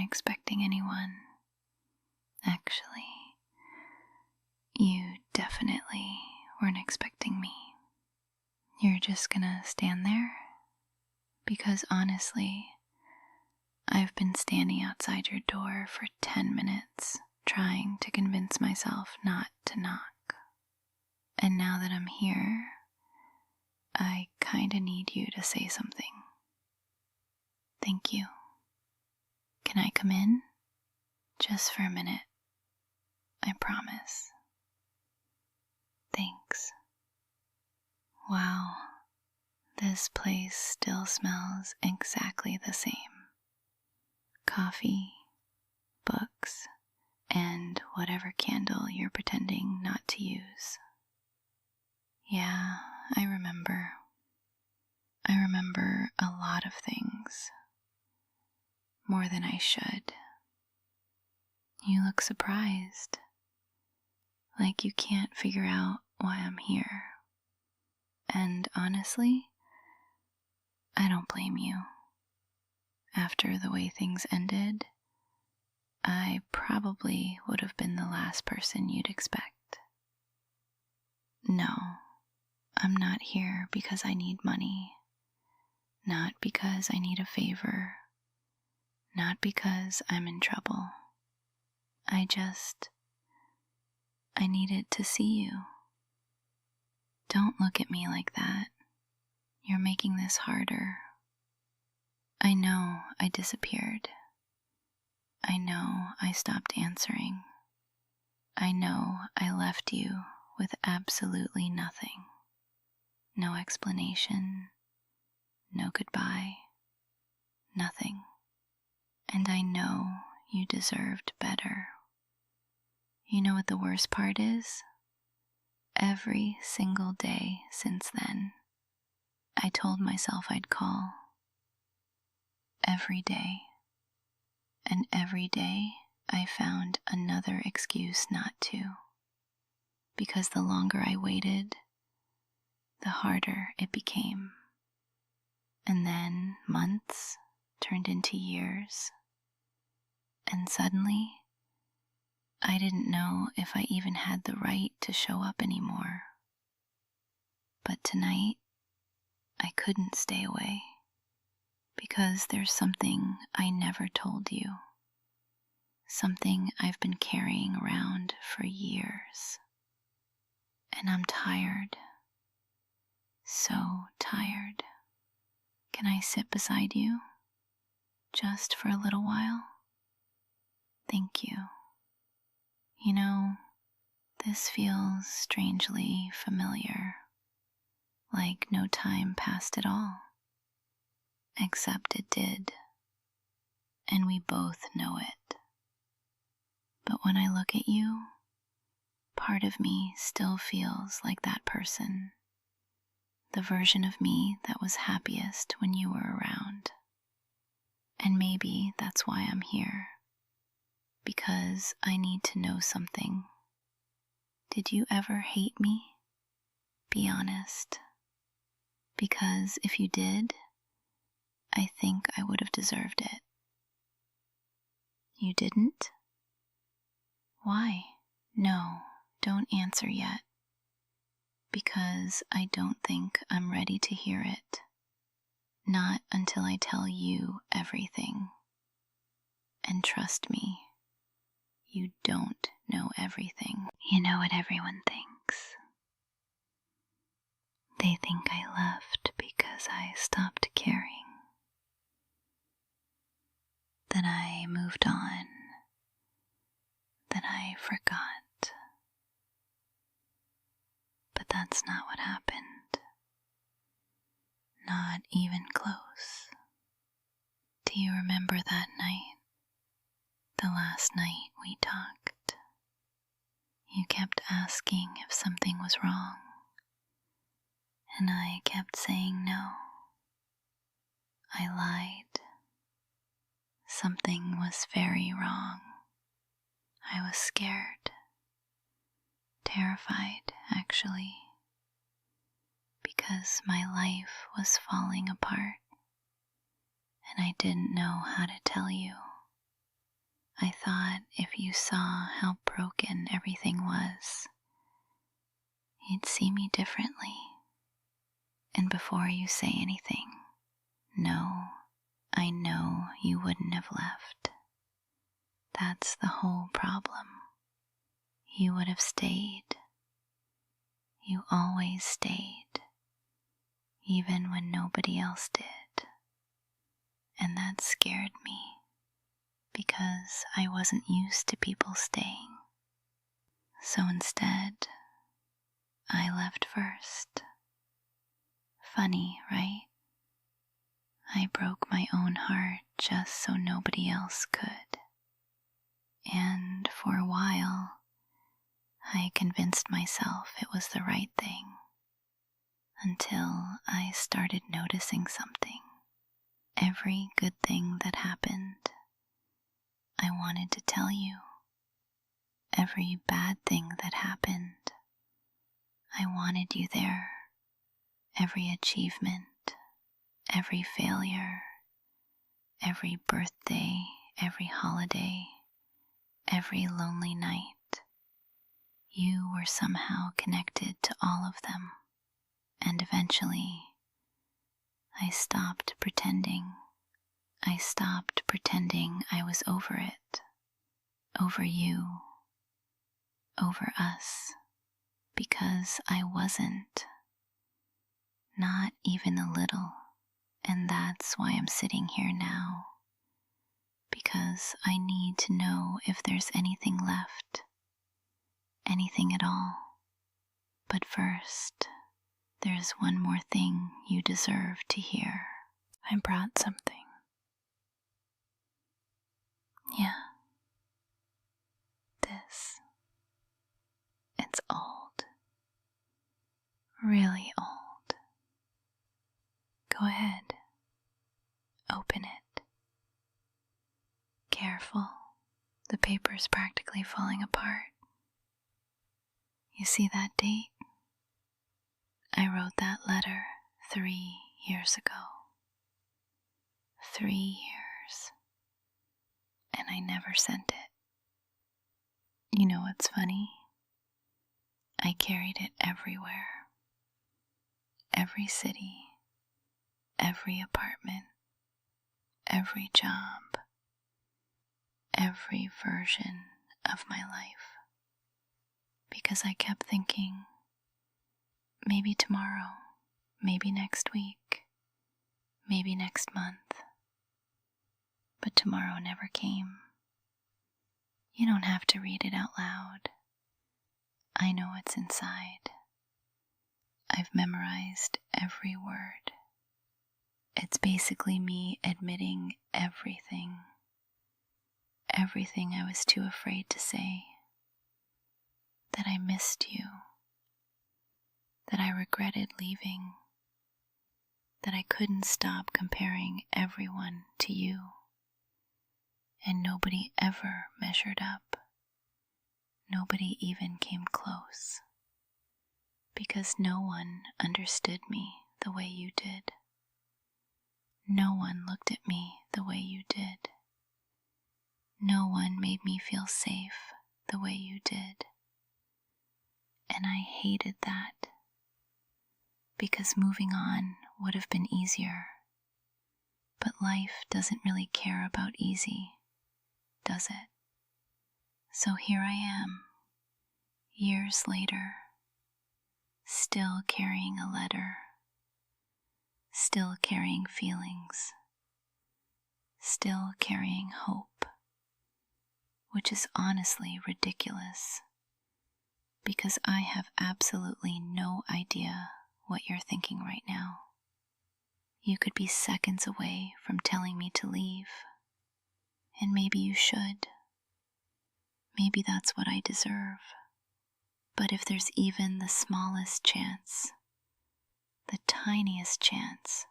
expecting anyone. Actually, you definitely weren't expecting me. You're just gonna stand there? Because honestly, I've been standing outside your door for 10 minutes trying to convince myself not to knock. And now that I'm here, I kinda need you to say something. Thank you. Can I come in? Just for a minute. I promise. Thanks. Wow, this place still smells exactly the same. Coffee, books, and whatever candle you're pretending not to use. Yeah, I remember. I remember a lot of things. More than I should. You look surprised. Like you can't figure out why I'm here. And honestly, I don't blame you. After the way things ended, I probably would have been the last person you'd expect. No, I'm not here because I need money. Not because I need a favor. Not because I'm in trouble. I needed to see you. Don't look at me like that. You're making this harder. I know I disappeared. I know I stopped answering. I know I left you with absolutely nothing. No explanation, no goodbye, nothing. And I know you deserved better. You know what the worst part is? Every single day since then, I told myself I'd call. Every day. And every day I found another excuse not to. Because the longer I waited, the harder it became. And then months turned into years. And suddenly, I didn't know if I even had the right to show up anymore. But tonight, I couldn't stay away. Because there's something I never told you. Something I've been carrying around for years. And I'm tired. So tired. Can I sit beside you? Just for a little while? Thank you. You know, this feels strangely familiar. Like no time passed at all. Except it did. And we both know it. But when I look at you, part of me still feels like that person. The version of me that was happiest when you were around. And maybe that's why I'm here. Because I need to know something. Did you ever hate me? Be honest. Because if you did, I think I would have deserved it. You didn't? Why? No, don't answer yet. Because I don't think I'm ready to hear it. Not until I tell you everything. And trust me, you don't know everything. You know what everyone thinks. They think I left because I stopped caring. That I moved on. That I forgot. But that's not what happened. Not even close. Do you remember that night? The last night we talked. You kept asking if something was wrong. And I kept saying no. I lied. Something was very wrong. I was scared. Terrified, actually. Because my life was falling apart. And I didn't know how to tell you. I thought if you saw how broken everything was, you'd see me differently. And before you say anything, no, I know you wouldn't have left. That's the whole problem. You would have stayed. You always stayed, even when nobody else did. And that scared me, because I wasn't used to people staying. So instead, I left first. Funny, right? I broke my own heart just so nobody else could. And for a while, I convinced myself it was the right thing, until I started noticing something. Every good thing that happened, I wanted to tell you. Every bad thing that happened, I wanted you there. Every achievement, every failure, every birthday, every holiday, every lonely night, you were somehow connected to all of them. And eventually, I stopped pretending. I stopped pretending I was over it, over you, over us, because I wasn't. Not even a little. And that's why I'm sitting here now, because I need to know if there's anything left, anything at all. But first, there's one more thing you deserve to hear. I brought something. Yeah. This. It's old. Really old. Go ahead. Open it. Careful. The paper's practically falling apart. You see that date? I wrote that letter 3 years ago. 3 years. And I never sent it. You know what's funny? I carried it everywhere. Every city, every apartment, every job, every version of my life. Because I kept thinking, maybe tomorrow, maybe next week, maybe next month. But tomorrow never came. You don't have to read it out loud. I know what's inside. I've memorized every word. It's basically me admitting everything. Everything I was too afraid to say. That I missed you. That I regretted leaving. That I couldn't stop comparing everyone to you. And nobody ever measured up. Nobody even came close. Because no one understood me the way you did. No one looked at me the way you did. No one made me feel safe the way you did. And I hated that. Because moving on would have been easier. But life doesn't really care about easy, does it? So here I am, years later, still carrying a letter, still carrying feelings, still carrying hope, which is honestly ridiculous, because I have absolutely no idea what you're thinking right now. You could be seconds away from telling me to leave, and maybe you should. Maybe that's what I deserve. But if there's even the smallest chance, the tiniest chance,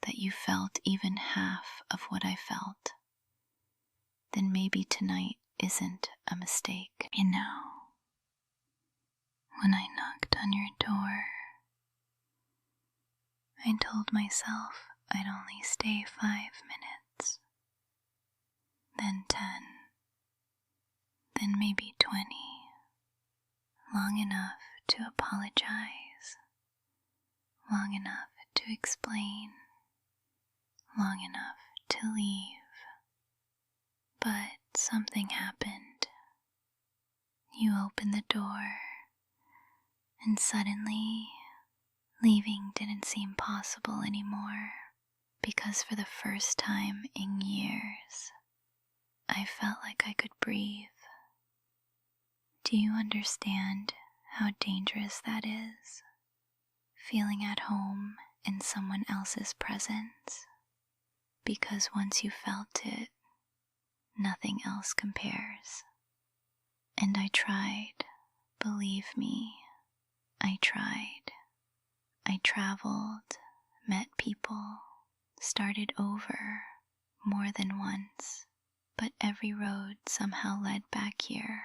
that you felt even half of what I felt, then maybe tonight isn't a mistake. You know, when I knocked on your door, I told myself I'd only stay 5 minutes. then 10, then maybe 20, long enough to apologize, long enough to explain, long enough to leave. But something happened. You opened the door, and suddenly, leaving didn't seem possible anymore, because for the first time in years, I felt like I could breathe. Do you understand how dangerous that is? Feeling at home in someone else's presence? Because once you felt it, nothing else compares. And I tried, believe me, I tried. I traveled, met people, started over more than once, but every road somehow led back here,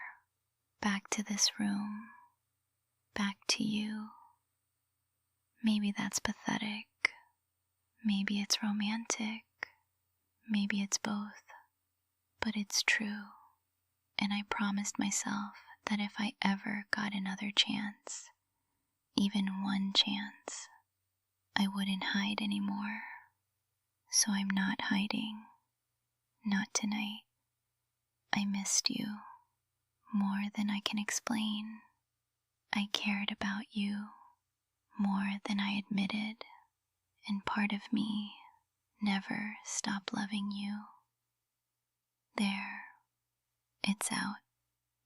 back to this room, back to you. Maybe that's pathetic, maybe it's romantic, maybe it's both, but it's true. And I promised myself that if I ever got another chance, even one chance, I wouldn't hide anymore. So I'm not hiding, not tonight. I missed you more than I can explain. I cared about you more than I admitted, and part of me never stopped loving you. There, it's out.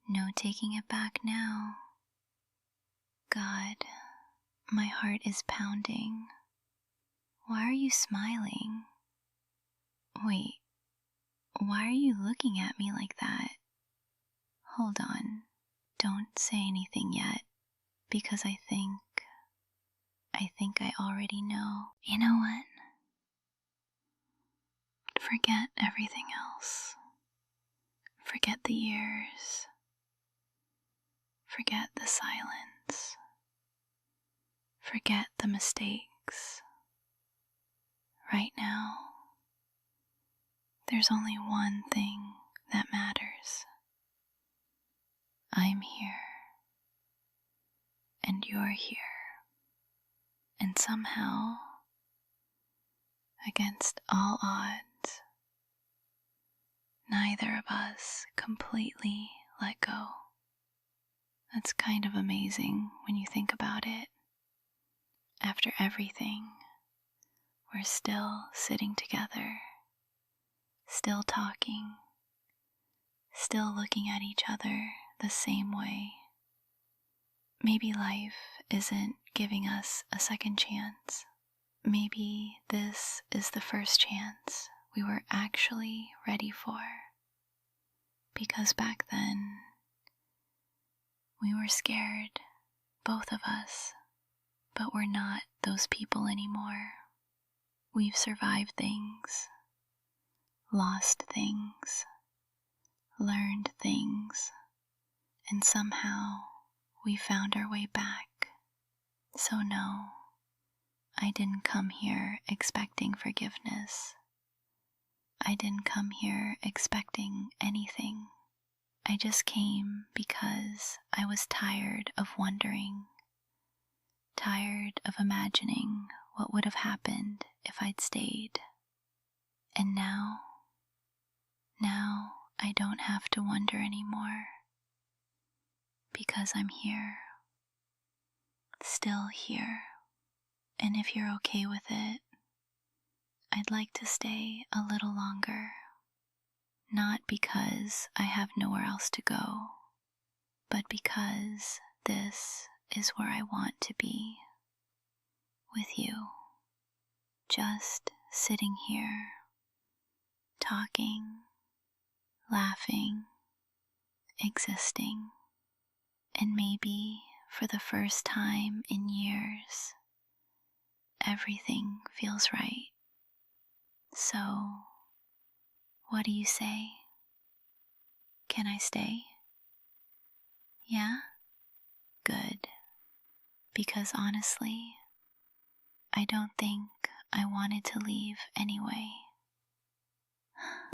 No taking it back now. God, my heart is pounding. Why are you smiling? Wait, why are you looking at me like that? Hold on, don't say anything yet, because I think I already know. You know what? Forget everything else. Forget the years. Forget the silence. Forget the mistakes. Right now, there's only one thing that matters. I'm here, and you're here, and somehow, against all odds, neither of us completely let go. That's kind of amazing when you think about it. After everything, we're still sitting together, still talking, still looking at each other the same way. Maybe life isn't giving us a second chance. Maybe this is the first chance we were actually ready for. Because back then, we were scared, both of us, but we're not those people anymore. We've survived things, lost things, learned things, and somehow we found our way back. So no, I didn't come here expecting forgiveness. I didn't come here expecting anything. I just came because I was tired of wondering, tired of imagining what would have happened if I'd stayed. And now I don't have to wonder anymore, because I'm here, still here. And if you're okay with it, I'd like to stay a little longer. Not because I have nowhere else to go, but because this is where I want to be, with you. Just sitting here, talking, laughing, existing, and maybe for the first time in years, everything feels right. So, what do you say? Can I stay? Yeah? Good. Because honestly, I don't think I wanted to leave anyway.